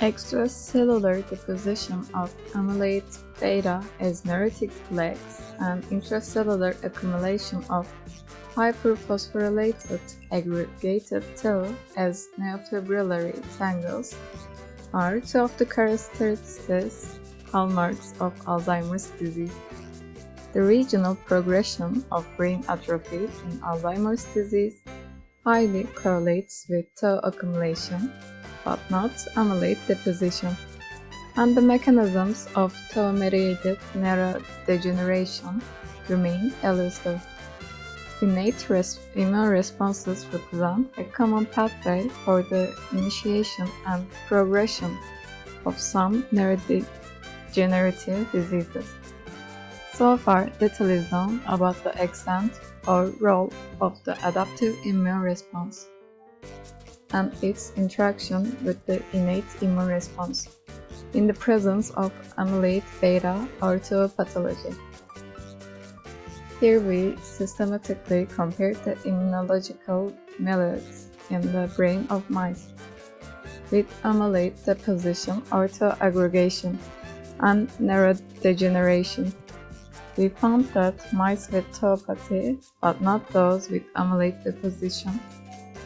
Extracellular deposition of amyloid beta as neurotic plaques and intracellular accumulation of hyperphosphorylated aggregated T as neofibrillary tangles are two of the characteristic hallmarks of Alzheimer's disease. The regional progression of brain atrophy in Alzheimer's disease highly correlates with tau accumulation, but not amyloid deposition, and the mechanisms of tau-mediated neurodegeneration remain elusive. Innate immune responses represent a common pathway for the initiation and progression of some neurodegenerative diseases. So far, little is known about the extent or role of the adaptive immune response and its interaction with the innate immune response in the presence of amyloid beta or tauopathy. Here we systematically compare the immunological methods in the brain of mice with amyloid deposition or tau aggregation and neurodegeneration. We found that mice with tauopathy, but not those with amyloid deposition,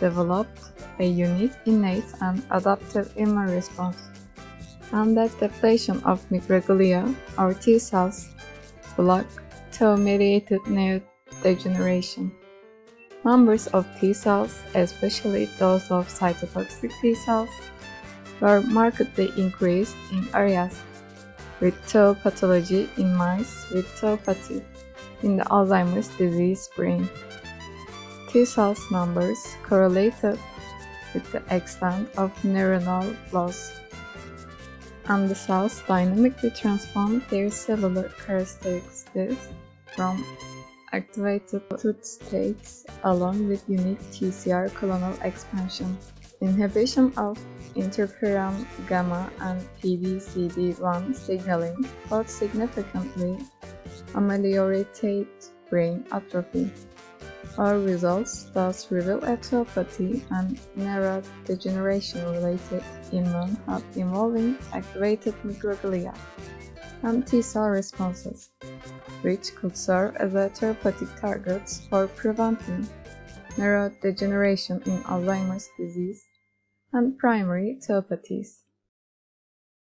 developed a unique innate and adaptive immune response, and that depletion of microglia or T cells block tau-mediated neurodegeneration. Numbers of T cells, especially those of cytotoxic T cells, were markedly increased in areas with tau pathology in mice with tauopathy in the Alzheimer's disease brain. T cells numbers correlated with the extent of neuronal loss, and the cells dynamically transformed their cellular characteristics from activated to states along with unique TCR clonal expansion. Inhibition of interferon gamma and PDCD1 signaling both significantly ameliorated brain atrophy. Our results thus reveal a tauopathy and neurodegeneration-related immune hub involving activated microglia and T-cell responses, which could serve as a therapeutic targets for preventing neurodegeneration in Alzheimer's disease and primary tauopathies.